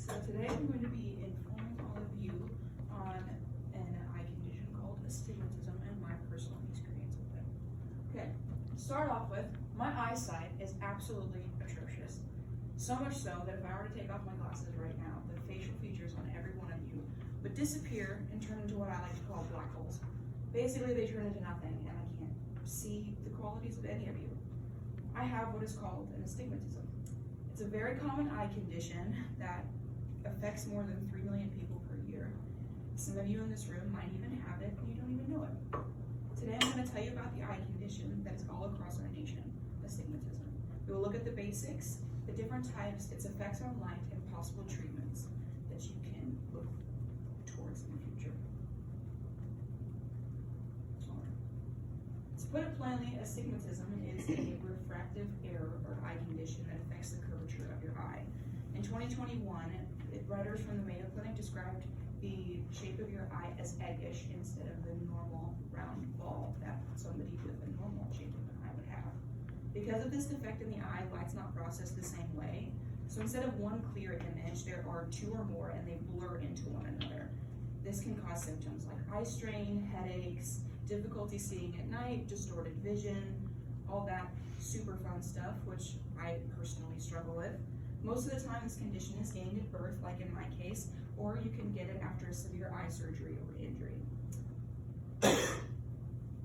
So today I'm going to be informing all of you on an eye condition called astigmatism and my personal experience with it. Okay, to start off with, my eyesight is absolutely atrocious. So much so that if I were to take off my glasses right now, the facial features on every one of you would disappear and turn into what I like to call black holes. Basically, they turn into nothing and I can't see the qualities of any of you. I have what is called an astigmatism. It's a very common eye condition that affects more than 3 million people per year. Some of you in this room might even have it and you don't even know it. Today I'm going to tell you about the eye condition that is all across our nation, astigmatism. We will look at the basics, the different types, its effects on light, and possible treatments that you can look towards in the future. To put it plainly, astigmatism is a refractive error or eye condition that affects the curvature of your eye. In 2021, writers from the Mayo Clinic described the shape of your eye as eggish instead of the normal round ball that somebody with a normal shape of an eye would have. Because of this defect in the eye, light's not processed the same way. So instead of one clear image, there are two or more and they blur into one another. This can cause symptoms like eye strain, headaches, difficulty seeing at night, distorted vision, all that super fun stuff, which I personally struggle with. Most of the time, this condition is gained at birth, like in my case, or you can get it after a severe eye surgery or injury.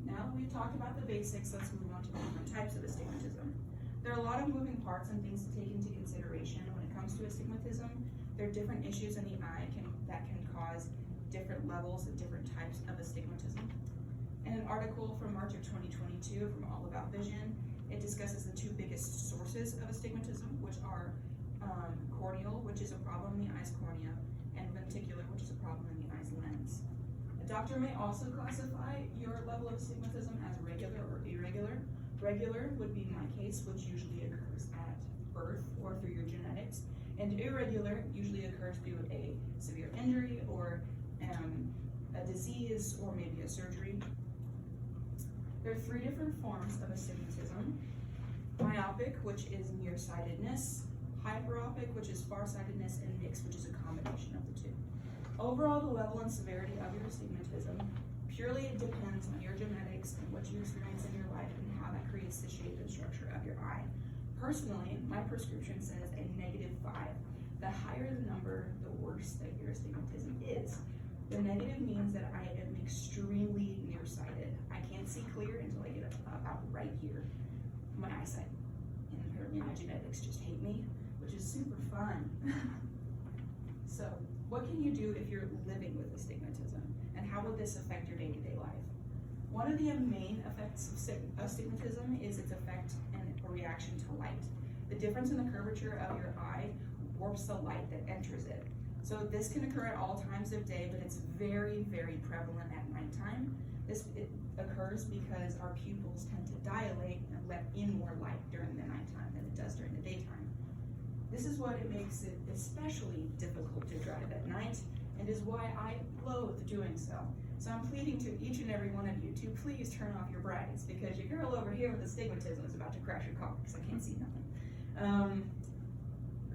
Now that we've talked about the basics, let's move on to the different types of astigmatism. There are a lot of moving parts and things to take into consideration when it comes to astigmatism. There are different issues in the eye that can cause different levels and different types of astigmatism. In an article from March of 2022 from All About Vision, it discusses the two biggest sources of astigmatism, which are corneal, which is a problem in the eye's cornea, and lenticular, which is a problem in the eye's lens. A doctor may also classify your level of astigmatism as regular or irregular. Regular would be my case, which usually occurs at birth or through your genetics, and irregular usually occurs through a severe injury or a disease or maybe a surgery. There are 3 different forms of astigmatism: myopic, which is nearsightedness; hyperopic, which is farsightedness; and mixed, which is a combination of the two. Overall, the level and severity of your astigmatism purely depends on your genetics and what you experience in your life and how that creates the shape and structure of your eye. Personally, my prescription says a -5. The higher the number, the worse that your astigmatism is. The negative means that I am extremely nearsighted. I can't see clear until I get about right here, my eyesight. And apparently my genetics just hate me, which is super fun. So, what can you do if you're living with astigmatism? And how would this affect your day-to-day life? One of the main effects of astigmatism is its effect and reaction to light. The difference in the curvature of your eye warps the light that enters it. So this can occur at all times of day, but it's very, very prevalent at nighttime. It occurs because our pupils tend to dilate and let in more light during the nighttime than it does during the daytime. This is what it makes it especially difficult to drive at night, and is why I loathe doing so. So I'm pleading to each and every one of you to please turn off your brights, because your girl over here with astigmatism is about to crash your car because I can't see nothing.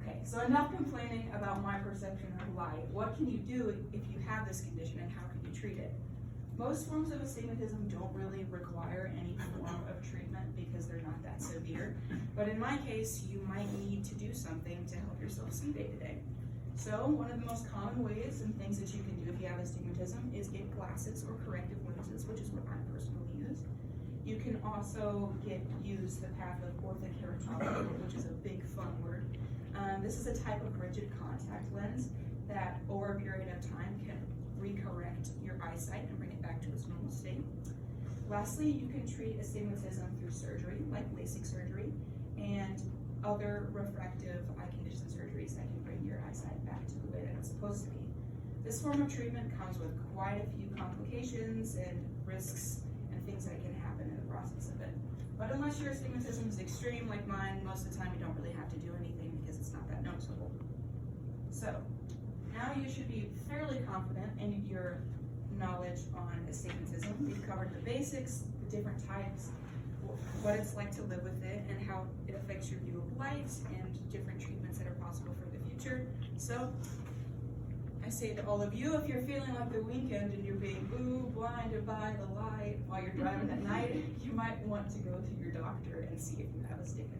Okay, so enough complaining about my perception of light. What can you do if you have this condition, and how can you treat it? Most forms of astigmatism don't really require any form of treatment because they're not that severe. But in my case, you might need to do something to help yourself see day to day. So one of the most common ways and things that you can do if you have astigmatism is get glasses or corrective lenses, which is what I personally use. You can also use the path of orthokeratopathy, which is a big fun word. This is a type of rigid contact lens that over a period of time can recorrect your eyesight and bring it back to its normal state. Lastly, you can treat astigmatism through surgery, like LASIK surgery, and other refractive eye condition surgeries that can bring your eyesight back to the way that it's supposed to be. This form of treatment comes with quite a few complications and risks and things that can happen in the process of it. But unless your astigmatism is extreme like mine, most of the time you don't really have to do anything because it's not that noticeable. So, now you should be fairly confident in your knowledge on astigmatism. We've covered the basics, the different types, what it's like to live with it, and how it affects your view of light, and different treatments that are possible for the future. future. So I say to all of you, if you're feeling like the weekend and you're being blinded by the light while you're driving at night, you might want to go to your doctor and see if you have astigmatism.